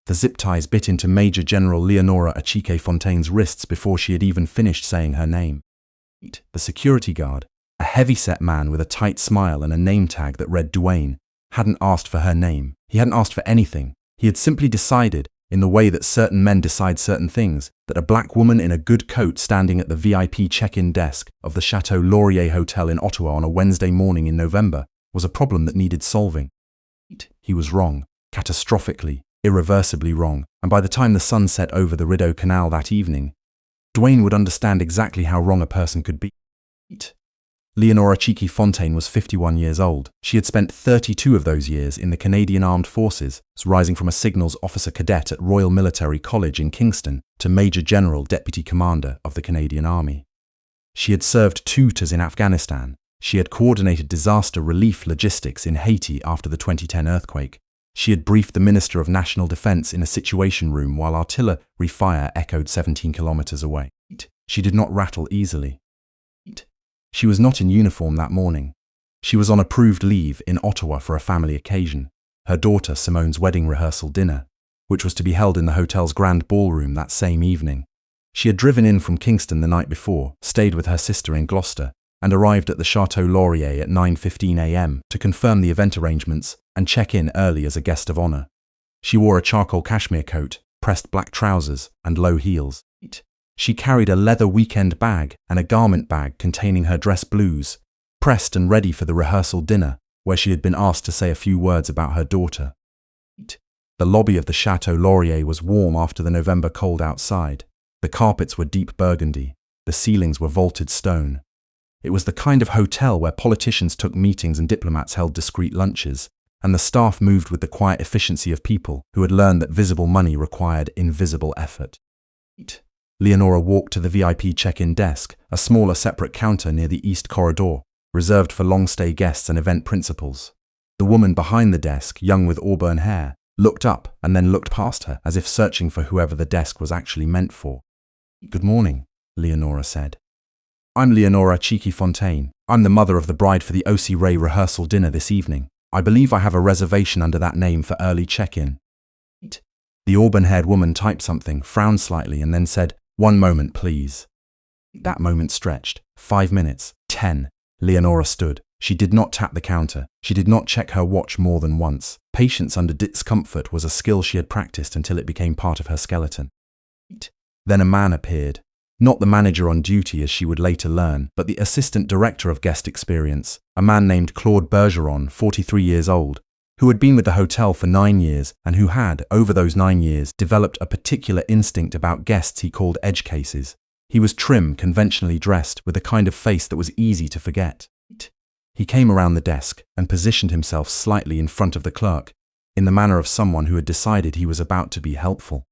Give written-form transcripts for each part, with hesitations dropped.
The zip ties bit into Major General Leonora Achike Fontaine's wrists before she had even finished saying her name. The security guard, a heavy-set man with a tight smile and a name tag that read Duane, hadn't asked for her name. He hadn't asked for anything. He had simply decided, in the way that certain men decide certain things, that a black woman in a good coat standing at the VIP check-in desk of the Château Laurier Hotel in Ottawa on a Wednesday morning in November was a problem that needed solving. He was wrong, catastrophically, irreversibly wrong, and by the time the sun set over the Rideau Canal that evening, Duane would understand exactly how wrong a person could be. Leonora Achike Fontaine was 51 years old. She had spent 32 of those years in the Canadian Armed Forces, rising from a signals officer cadet at Royal Military College in Kingston to Major General Deputy Commander of the Canadian Army. She had served 2 tours in Afghanistan. She had coordinated disaster relief logistics in Haiti after the 2010 earthquake. She had briefed the Minister of National Defense in a situation room while artillery fire echoed 17 kilometers away. She did not rattle easily. She was not in uniform that morning. She was on approved leave in Ottawa for a family occasion, her daughter Simone's wedding rehearsal dinner, which was to be held in the hotel's grand ballroom that same evening. She had driven in from Kingston the night before, stayed with her sister in Gloucester, and arrived at the Château Laurier at 9:15 a.m. to confirm the event arrangements and check in early as a guest of honor. She wore a charcoal cashmere coat, pressed black trousers, and low heels. She carried a leather weekend bag and a garment bag containing her dress blues, pressed and ready for the rehearsal dinner, where she had been asked to say a few words about her daughter. The lobby of the Château Laurier was warm after the November cold outside. The carpets were deep burgundy. The ceilings were vaulted stone. It was the kind of hotel where politicians took meetings and diplomats held discreet lunches, and the staff moved with the quiet efficiency of people who had learned that visible money required invisible effort. Leonora walked to the VIP check-in desk, a smaller separate counter near the East Corridor, reserved for long-stay guests and event principals. The woman behind the desk, young with auburn hair, looked up and then looked past her, as if searching for whoever the desk was actually meant for. "Good morning," Leonora said. "I'm Leonora Achike Fontaine. I'm the mother of the bride for the O.C. Ray rehearsal dinner this evening. I believe I have a reservation under that name for early check-in." The auburn-haired woman typed something, frowned slightly, and then said, "1 moment, please." That moment stretched. 5 minutes. 10. Leonora stood. She did not tap the counter. She did not check her watch more than once. Patience under discomfort was a skill she had practiced until it became part of her skeleton. Then a man appeared. Not the manager on duty, as she would later learn, but the assistant director of guest experience, a man named Claude Bergeron, 43 years old, who had been with the hotel for 9 years and who had, over those 9 years, developed a particular instinct about guests he called edge cases. He was trim, conventionally dressed, with a kind of face that was easy to forget. He came around the desk and positioned himself slightly in front of the clerk, in the manner of someone who had decided he was about to be helpful.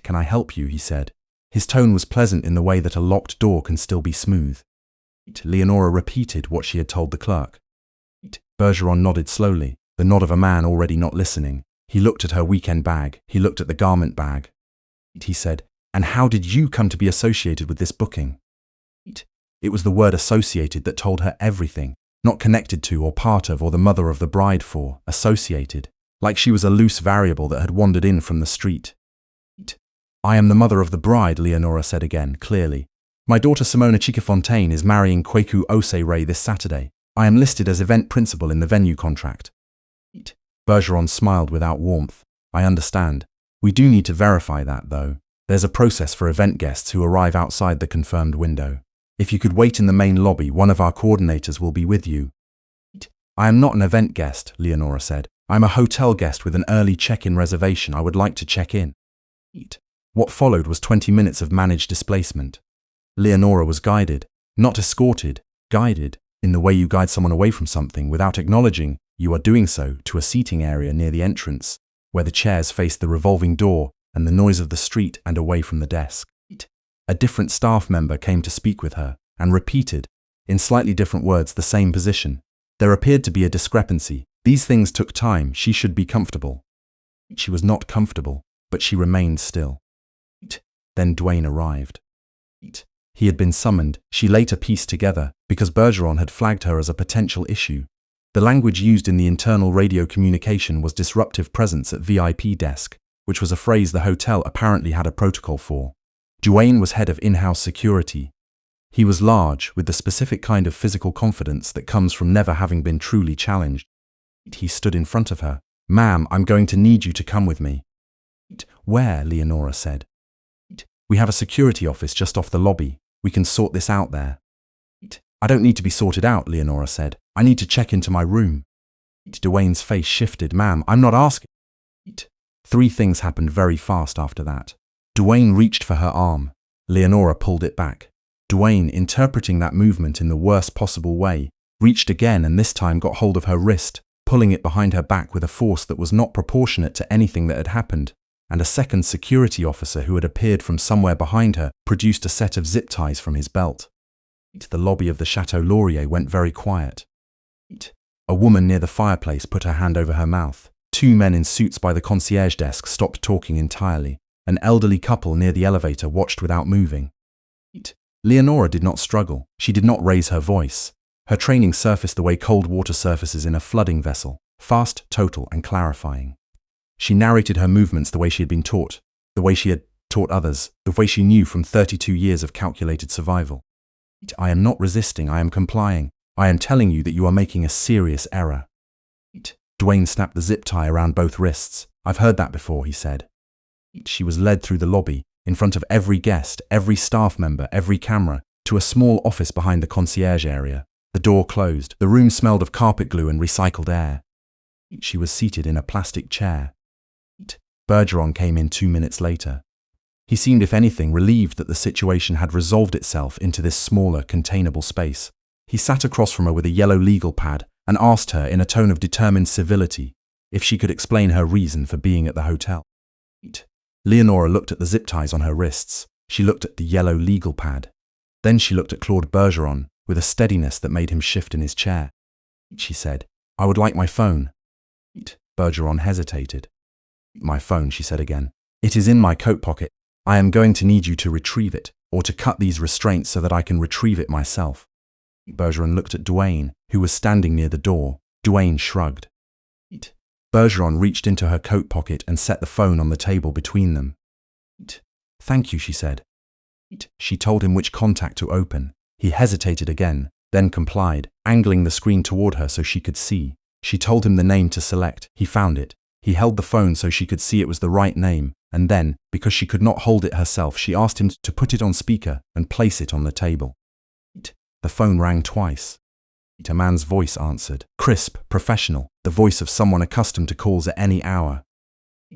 "Can I help you?" he said. His tone was pleasant in the way that a locked door can still be smooth. Leonora repeated what she had told the clerk. Bergeron nodded slowly, the nod of a man already not listening. He looked at her weekend bag. He looked at the garment bag. He said, "And how did you come to be associated with this booking?" It was the word associated that told her everything. Not connected to or part of or the mother of the bride for, associated, like she was a loose variable that had wandered in from the street. "I am the mother of the bride," Leonora said again, clearly. "My daughter Simone Achike Fontaine is marrying Kwaku Ose-Ray this Saturday. I am listed as event principal in the venue contract." Bergeron smiled without warmth. "I understand. We do need to verify that, though. There's a process for event guests who arrive outside the confirmed window. If you could wait in the main lobby, one of our coordinators will be with you." "I am not an event guest," Leonora said. "I'm a hotel guest with an early check-in reservation. I would like to check in." What followed was 20 minutes of managed displacement. Leonora was guided, not escorted, guided, in the way you guide someone away from something without acknowledging you are doing so, to a seating area near the entrance, where the chairs faced the revolving door and the noise of the street and away from the desk. A different staff member came to speak with her and repeated, in slightly different words, the same position. There appeared to be a discrepancy. These things took time. She should be comfortable. She was not comfortable, but she remained still. Then Duane arrived. He had been summoned, she later pieced together, because Bergeron had flagged her as a potential issue. The language used in the internal radio communication was disruptive presence at VIP desk, which was a phrase the hotel apparently had a protocol for. Duane was head of in-house security. He was large, with the specific kind of physical confidence that comes from never having been truly challenged. He stood in front of her. "Ma'am, I'm going to need you to come with me." "Where?" Leonora said. "We have a security office just off the lobby. We can sort this out there." "I don't need to be sorted out," Leonora said. "I need to check into my room." Duane's face shifted. "Ma'am, I'm not asking." Three things happened very fast after that. Duane reached for her arm. Leonora pulled it back. Duane, interpreting that movement in the worst possible way, reached again and this time got hold of her wrist, pulling it behind her back with a force that was not proportionate to anything that had happened, and a second security officer who had appeared from somewhere behind her produced a set of zip ties from his belt. The lobby of the Château Laurier went very quiet. A woman near the fireplace put her hand over her mouth. Two men in suits by the concierge desk stopped talking entirely. An elderly couple near the elevator watched without moving. Leonora did not struggle. She did not raise her voice. Her training surfaced the way cold water surfaces in a flooding vessel, fast, total, and clarifying. She narrated her movements the way she had been taught, the way she had taught others, the way she knew from 32 years of calculated survival. "I am not resisting, I am complying. I am telling you that you are making a serious error." Duane snapped the zip tie around both wrists. "I've heard that before," he said. She was led through the lobby, in front of every guest, every staff member, every camera, to a small office behind the concierge area. The door closed. The room smelled of carpet glue and recycled air. She was seated in a plastic chair. Bergeron came in 2 minutes later. He seemed, if anything, relieved that the situation had resolved itself into this smaller, containable space. He sat across from her with a yellow legal pad and asked her, in a tone of determined civility, if she could explain her reason for being at the hotel. Leonora looked at the zip ties on her wrists. She looked at the yellow legal pad. Then she looked at Claude Bergeron with a steadiness that made him shift in his chair. She said, "I would like my phone." Bergeron hesitated. "My phone," she said again. "It is in my coat pocket. I am going to need you to retrieve it, or to cut these restraints so that I can retrieve it myself." Bergeron looked at Duane, who was standing near the door. Duane shrugged. Bergeron reached into her coat pocket and set the phone on the table between them. "Thank you," she said. She told him which contact to open. He hesitated again, then complied, angling the screen toward her so she could see. She told him the name to select. He found it. He held the phone so she could see it was the right name, and then, because she could not hold it herself, she asked him to put it on speaker and place it on the table. The phone rang twice. A man's voice answered, crisp, professional, the voice of someone accustomed to calls at any hour.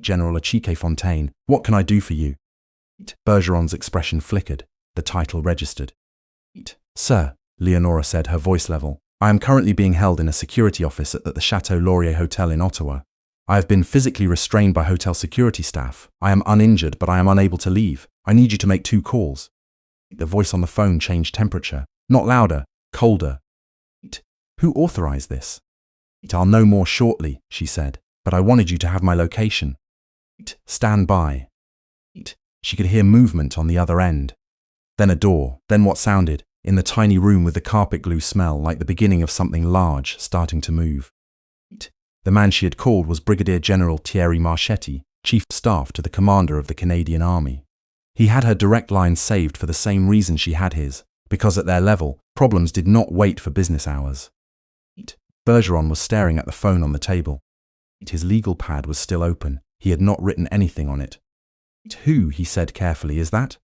"General Achike Fontaine, what can I do for you?" Bergeron's expression flickered. The title registered. "Sir," Leonora said, her voice level, "I am currently being held in a security office at the Château Laurier Hotel in Ottawa. I have been physically restrained by hotel security staff. I am uninjured, but I am unable to leave. I need you to make 2 calls. The voice on the phone changed temperature. Not louder, colder. "Who authorized this?" "I'll know more shortly," she said, "but I wanted you to have my location." "Stand by." She could hear movement on the other end. Then a door, then what sounded, in the tiny room with the carpet glue smell, like the beginning of something large starting to move. The man she had called was Brigadier General Thierry Marchetti, Chief of Staff to the Commander of the Canadian Army. He had her direct line saved for the same reason she had his, because at their level, problems did not wait for business hours. Bergeron was staring at the phone on the table. His legal pad was still open. He had not written anything on it. "Who," he said carefully, "is that?"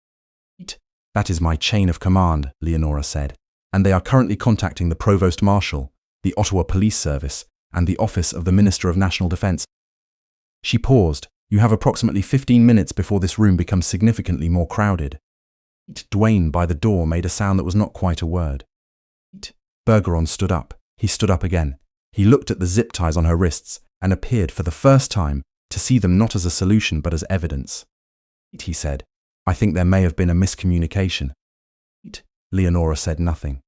"That is my chain of command," Leonora said, "and they are currently contacting the Provost Marshal, the Ottawa Police Service, and the Office of the Minister of National Defence." She paused. "You have approximately 15 minutes before this room becomes significantly more crowded." Duane by the door made a sound that was not quite a word. Bergeron stood up. He stood up again. He looked at the zip ties on her wrists and appeared for the first time to see them not as a solution but as evidence. He said, "I think there may have been a miscommunication." Leonora said nothing.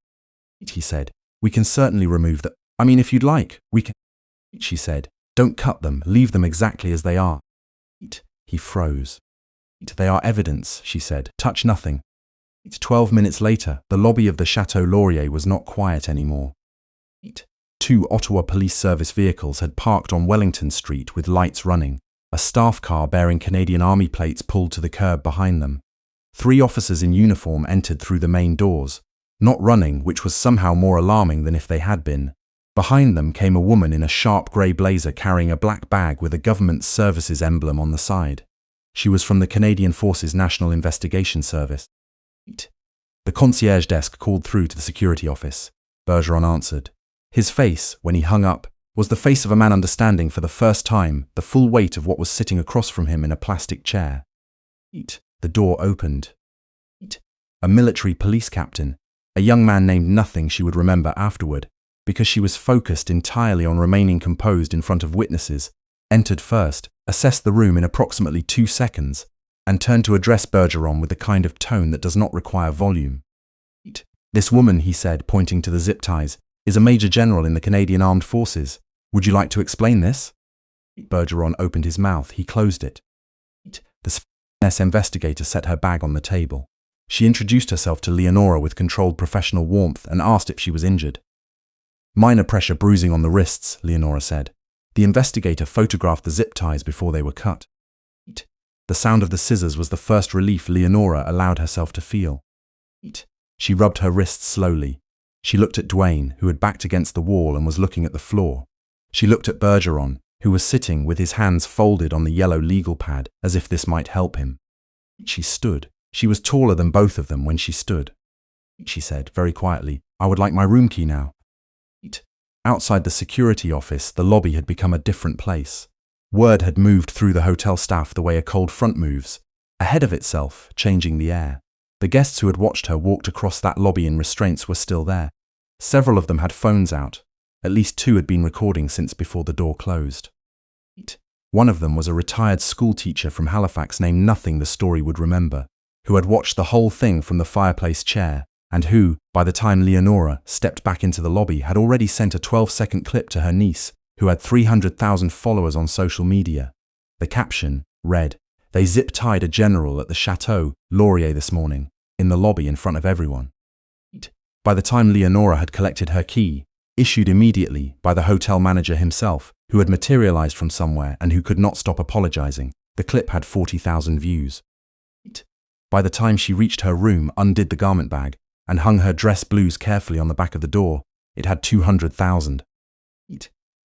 He said, "We can certainly remove them. I mean, if you'd like, we can." She said, "Don't cut them. Leave them exactly as they are." He froze. "They are evidence," she said. "Touch nothing." 12 minutes later, the lobby of the Château Laurier was not quiet anymore. 2 Ottawa Police Service vehicles had parked on Wellington Street with lights running. A staff car bearing Canadian Army plates pulled to the curb behind them. 3 officers in uniform entered through the main doors, not running, which was somehow more alarming than if they had been. Behind them came a woman in a sharp grey blazer carrying a black bag with a government services emblem on the side. She was from the Canadian Forces National Investigation Service. The concierge desk called through to the security office. Bergeron answered. His face, when he hung up, was the face of a man understanding for the first time the full weight of what was sitting across from him in a plastic chair. The door opened. A military police captain, a young man named Nothing she would remember afterward, because she was focused entirely on remaining composed in front of witnesses, entered first, assessed the room in approximately 2 seconds, and turned to address Bergeron with the kind of tone that does not require volume. This woman, he said, pointing to the zip ties, is a major general in the Canadian Armed Forces. Would you like to explain this? Bergeron opened his mouth. He closed it. The CNS investigator set her bag on the table. She introduced herself to Leonora with controlled professional warmth and asked if she was injured. Minor pressure bruising on the wrists, Leonora said. The investigator photographed the zip ties before they were cut. The sound of the scissors was the first relief Leonora allowed herself to feel. She rubbed her wrists slowly. She looked at Duane, who had backed against the wall and was looking at the floor. She looked at Bergeron, who was sitting with his hands folded on the yellow legal pad, as if this might help him. She stood. She was taller than both of them when she stood. She said, very quietly, I would like my room key now. Outside the security office, the lobby had become a different place. Word had moved through the hotel staff the way a cold front moves, ahead of itself, changing the air. The guests who had watched her walked across that lobby in restraints were still there. Several of them had phones out. At least 2 had been recording since before the door closed. One of them was a retired school teacher from Halifax named Nothing the story would remember, who had watched the whole thing from the fireplace chair, and who, by the time Leonora stepped back into the lobby, had already sent a 12-second clip to her niece, who had 300,000 followers on social media. The caption read, They zip-tied a general at the Château Laurier this morning, in the lobby in front of everyone. By the time Leonora had collected her key, issued immediately by the hotel manager himself, who had materialized from somewhere and who could not stop apologizing, the clip had 40,000 views. By the time she reached her room, undid the garment bag, and hung her dress blues carefully on the back of the door, it had 200,000.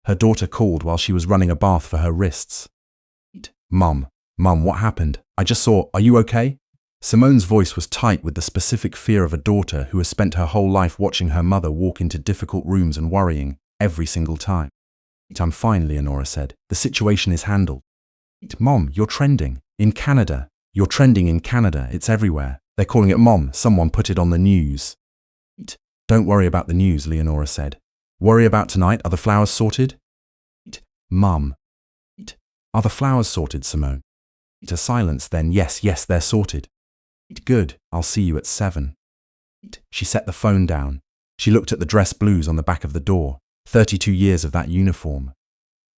Her daughter called while she was running a bath for her wrists. Mum, what happened? I just saw, are you okay? Simone's voice was tight with the specific fear of a daughter who has spent her whole life watching her mother walk into difficult rooms and worrying every single time. I'm fine, Leonora said. The situation is handled. Mom, you're trending. In Canada. You're trending in Canada. It's everywhere. They're calling it Mom. Someone put it on the news. Don't worry about the news, Leonora said. Worry about tonight. Are the flowers sorted? Mum. Are the flowers sorted, Simone? A silence, then yes, they're sorted. Good, I'll see you at 7. She set the phone down. She looked at the dress blues on the back of the door, 32 years of that uniform.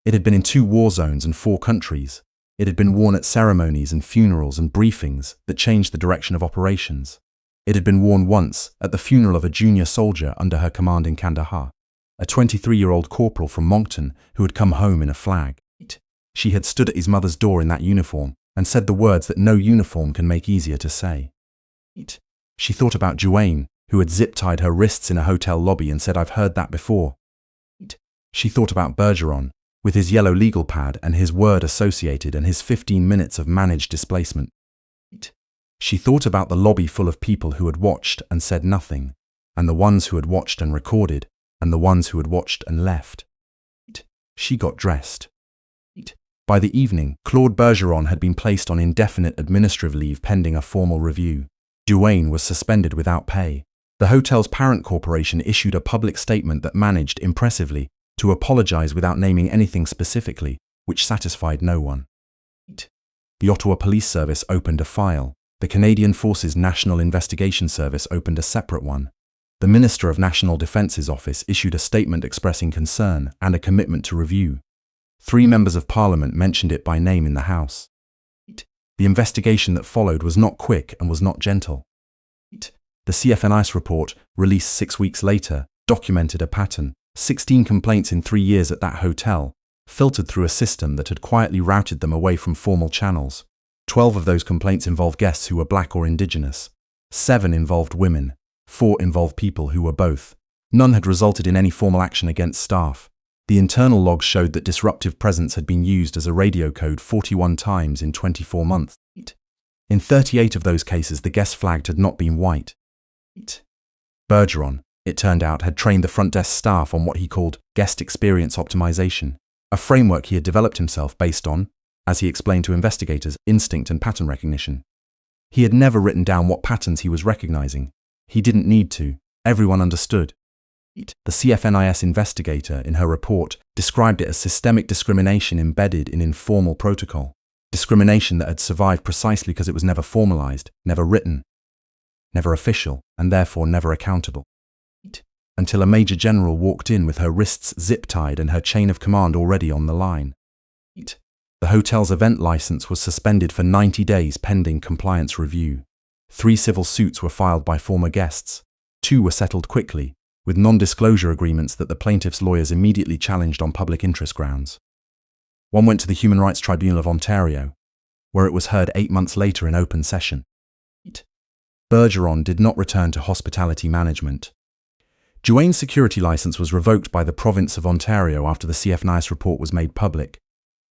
It had been in 2 war zones and 4 countries. It had been worn at ceremonies and funerals and briefings that changed the direction of operations. It had been worn once at the funeral of a junior soldier under her command in Kandahar, a 23-year-old corporal from Moncton who had come home in a flag. She had stood at his mother's door in that uniform and said the words that no uniform can make easier to say. She thought about Duane, who had zip-tied her wrists in a hotel lobby and said, I've heard that before. She thought about Bergeron, with his yellow legal pad and his word associated and his 15 minutes of managed displacement. She thought about the lobby full of people who had watched and said nothing, and the ones who had watched and recorded, and the ones who had watched and left. She got dressed. By the evening, Claude Bergeron had been placed on indefinite administrative leave pending a formal review. Duane was suspended without pay. The hotel's parent corporation issued a public statement that managed, impressively, to apologize without naming anything specifically, which satisfied no one. The Ottawa Police Service opened a file. The Canadian Forces National Investigation Service opened a separate one. The Minister of National Defence's office issued a statement expressing concern and a commitment to review. 3 members of Parliament mentioned it by name in the House. The investigation that followed was not quick and was not gentle. The CFNIS report, released 6 weeks later, documented a pattern: 16 complaints in 3 years at that hotel, filtered through a system that had quietly routed them away from formal channels. 12 of those complaints involved guests who were black or indigenous. 7 involved women. 4 involved people who were both. None had resulted in any formal action against staff. The internal logs showed that disruptive presence had been used as a radio code 41 times in 24 months. In 38 of those cases, the guest flagged had not been white. Bergeron, it turned out, had trained the front desk staff on what he called guest experience optimization, a framework he had developed himself based on, as he explained to investigators, instinct and pattern recognition. He had never written down what patterns he was recognizing. He didn't need to. Everyone understood. The CFNIS investigator, in her report, described it as systemic discrimination embedded in informal protocol. Discrimination that had survived precisely because it was never formalized, never written, never official, and therefore never accountable. Until a major general walked in with her wrists zip-tied and her chain of command already on the line. The hotel's event license was suspended for 90 days pending compliance review. 3 civil suits were filed by former guests. 2 were settled quickly, with non-disclosure agreements that the plaintiff's lawyers immediately challenged on public interest grounds. One went to the Human Rights Tribunal of Ontario, where it was heard 8 months later in open session. Bergeron did not return to hospitality management. Duane's security license was revoked by the province of Ontario after the CFNIS report was made public.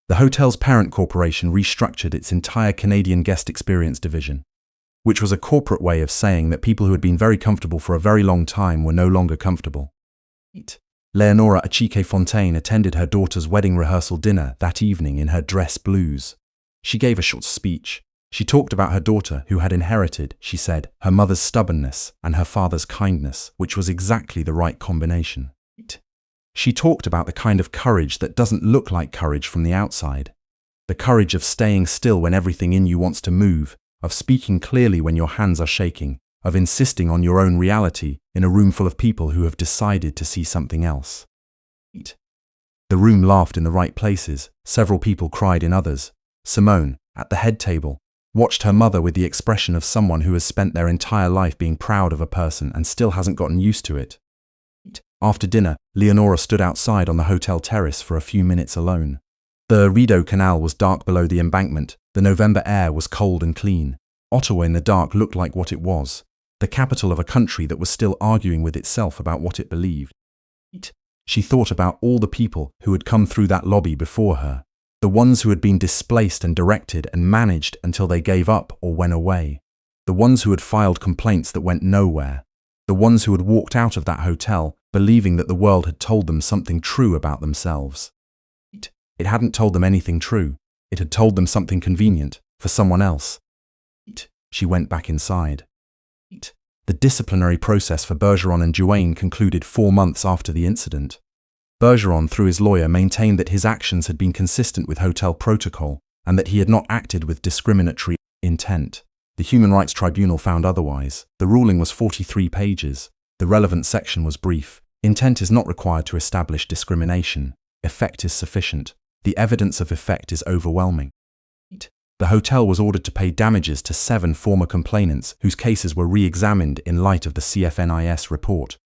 The hotel's parent corporation restructured its entire Canadian guest experience division, which was a corporate way of saying that people who had been very comfortable for a very long time were no longer comfortable. Leonora Achike-Fontaine attended her daughter's wedding rehearsal dinner that evening in her dress blues. She gave a short speech. She talked about her daughter, who had inherited, she said, her mother's stubbornness and her father's kindness, which was exactly the right combination. She talked about the kind of courage that doesn't look like courage from the outside. The courage of staying still when everything in you wants to move, of speaking clearly when your hands are shaking, of insisting on your own reality in a room full of people who have decided to see something else. The room laughed in the right places. Several people cried in others. Simone, at the head table, watched her mother with the expression of someone who has spent their entire life being proud of a person and still hasn't gotten used to it. After dinner, Leonora stood outside on the hotel terrace for a few minutes alone. The Rideau Canal was dark below the embankment. The November air was cold and clean. Ottawa in the dark looked like what it was, the capital of a country that was still arguing with itself about what it believed. She thought about all the people who had come through that lobby before her, the ones who had been displaced and directed and managed until they gave up or went away, the ones who had filed complaints that went nowhere, the ones who had walked out of that hotel believing that the world had told them something true about themselves. It hadn't told them anything true. It had told them something convenient for someone else. She went back inside. The disciplinary process for Bergeron and Duane concluded 4 months after the incident. Bergeron, through his lawyer, maintained that his actions had been consistent with hotel protocol and that he had not acted with discriminatory intent. The Human Rights Tribunal found otherwise. The ruling was 43 pages. The relevant section was brief. Intent is not required to establish discrimination. Effect is sufficient. The evidence of effect is overwhelming. The hotel was ordered to pay damages to 7 former complainants whose cases were re-examined in light of the CFNIS report.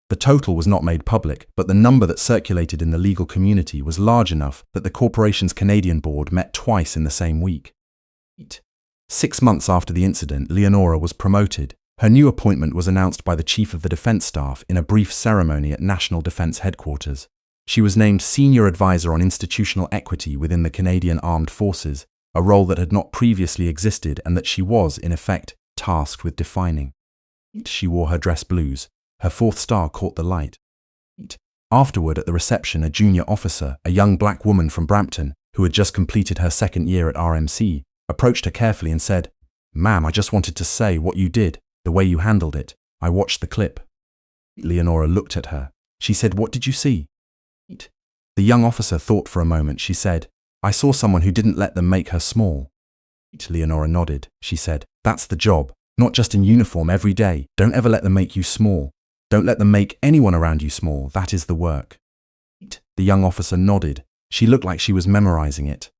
The total was not made public, but the number that circulated in the legal community was large enough that the corporation's Canadian board met twice in the same week. 6 months after the incident, Leonora was promoted. Her new appointment was announced by the Chief of the Defence Staff in a brief ceremony at National Defence Headquarters. She was named Senior Advisor on Institutional Equity within the Canadian Armed Forces, a role that had not previously existed and that she was, in effect, tasked with defining. She wore her dress blues. Her 4th star caught the light. Afterward, at the reception, a junior officer, a young black woman from Brampton, who had just completed her 2nd year at RMC, approached her carefully and said, "Ma'am, I just wanted to say what you did, the way you handled it. I watched the clip." Leonora looked at her. She said, "What did you see?" The young officer thought for a moment. She said, "I saw someone who didn't let them make her small." Leonora nodded. She said, "That's the job. Not just in uniform, every day. Don't ever let them make you small. Don't let them make anyone around you small. That is the work." The young officer nodded. She looked like she was memorizing it.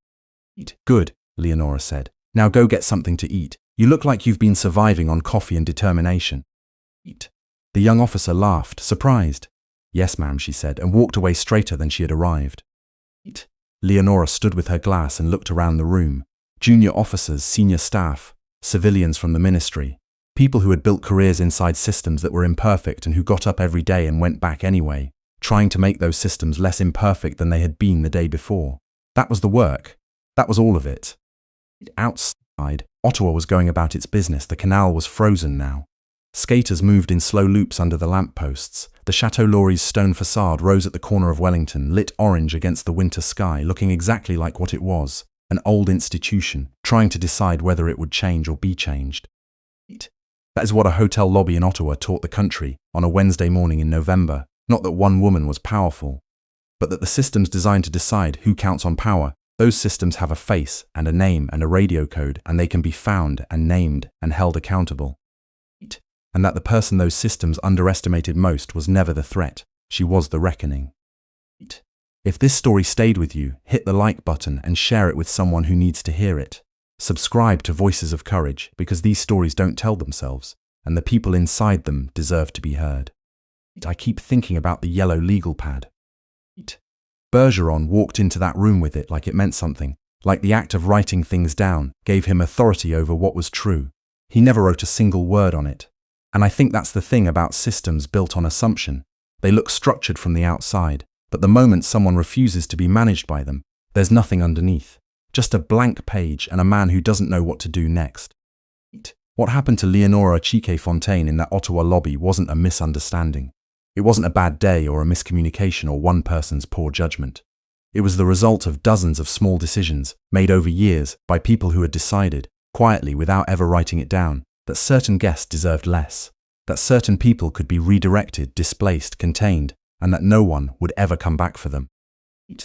"Good," Leonora said. "Now go get something to eat. You look like you've been surviving on coffee and determination." The young officer laughed, surprised. "Yes, ma'am," she said, and walked away straighter than she had arrived. Leonora stood with her glass and looked around the room. Junior officers, senior staff, civilians from the ministry, people who had built careers inside systems that were imperfect and who got up every day and went back anyway, trying to make those systems less imperfect than they had been the day before. That was the work. That was all of it. Outside, Ottawa was going about its business. The canal was frozen now. Skaters moved in slow loops under the lampposts. The Château Laurier's stone facade rose at the corner of Wellington, lit orange against the winter sky, looking exactly like what it was, an old institution, trying to decide whether it would change or be changed. That is what a hotel lobby in Ottawa taught the country on a Wednesday morning in November. Not that one woman was powerful, but that the systems designed to decide who counts on power, those systems have a face and a name and a radio code, and they can be found and named and held accountable. And that the person those systems underestimated most was never the threat, she was the reckoning. If this story stayed with you, hit the like button and share it with someone who needs to hear it. Subscribe to Voices of Courage, because these stories don't tell themselves, and the people inside them deserve to be heard. I keep thinking about the yellow legal pad. Bergeron walked into that room with it like it meant something, like the act of writing things down gave him authority over what was true. He never wrote a single word on it. And I think that's the thing about systems built on assumption. They look structured from the outside, but the moment someone refuses to be managed by them, there's nothing underneath. Just a blank page and a man who doesn't know what to do next. What happened to Leonora Chique-Fontaine in that Ottawa lobby wasn't a misunderstanding. It wasn't a bad day or a miscommunication or one person's poor judgment. It was the result of dozens of small decisions made over years by people who had decided, quietly without ever writing it down, that certain guests deserved less, that certain people could be redirected, displaced, contained, and that no one would ever come back for them.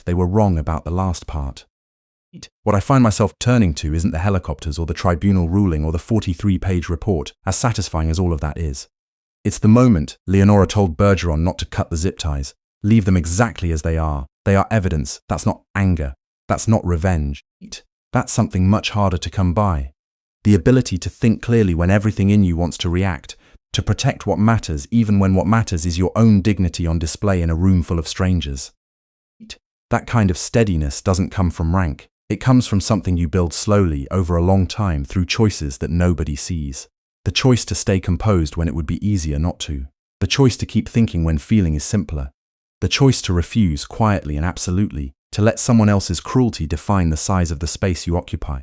They were wrong about the last part. What I find myself turning to isn't the helicopters or the tribunal ruling or the 43-page report, as satisfying as all of that is. It's the moment Leonora told Bergeron not to cut the zip ties, leave them exactly as they are. They are evidence. That's not anger. That's not revenge. That's something much harder to come by. The ability to think clearly when everything in you wants to react, to protect what matters even when what matters is your own dignity on display in a room full of strangers. That kind of steadiness doesn't come from rank. It comes from something you build slowly over a long time through choices that nobody sees. The choice to stay composed when it would be easier not to. The choice to keep thinking when feeling is simpler. The choice to refuse quietly and absolutely, to let someone else's cruelty define the size of the space you occupy.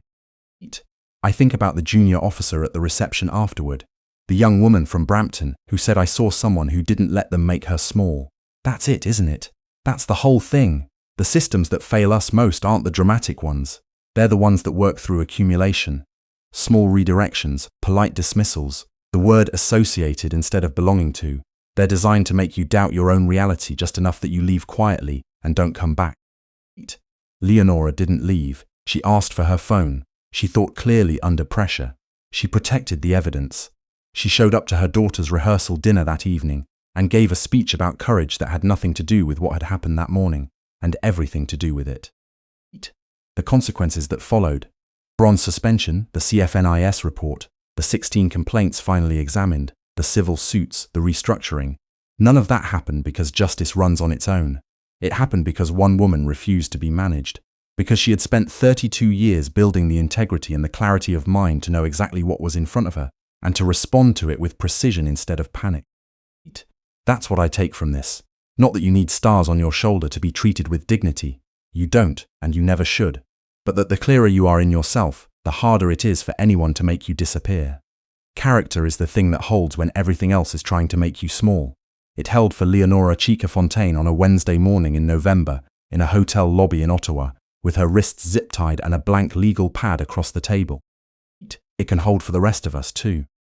I think about the junior officer at the reception afterward, the young woman from Brampton who said I saw someone who didn't let them make her small. That's it, isn't it? That's the whole thing. The systems that fail us most aren't the dramatic ones. They're the ones that work through accumulation. Small redirections, polite dismissals, the word associated instead of belonging to. They're designed to make you doubt your own reality just enough that you leave quietly and don't come back. Leonora didn't leave. She asked for her phone. She thought clearly under pressure. She protected the evidence. She showed up to her daughter's rehearsal dinner that evening and gave a speech about courage that had nothing to do with what had happened that morning, and everything to do with it. The consequences that followed. Bronze suspension, the CFNIS report, the 16 complaints finally examined, the civil suits, the restructuring. None of that happened because justice runs on its own. It happened because one woman refused to be managed. Because she had spent 32 years building the integrity and the clarity of mind to know exactly what was in front of her, and to respond to it with precision instead of panic. That's what I take from this. Not that you need stars on your shoulder to be treated with dignity. You don't, and you never should. But that the clearer you are in yourself, the harder it is for anyone to make you disappear. Character is the thing that holds when everything else is trying to make you small. It held for Leonora Chique-Fontaine on a Wednesday morning in November in a hotel lobby in Ottawa, with her wrists zip-tied and a blank legal pad across the table. It can hold for the rest of us too.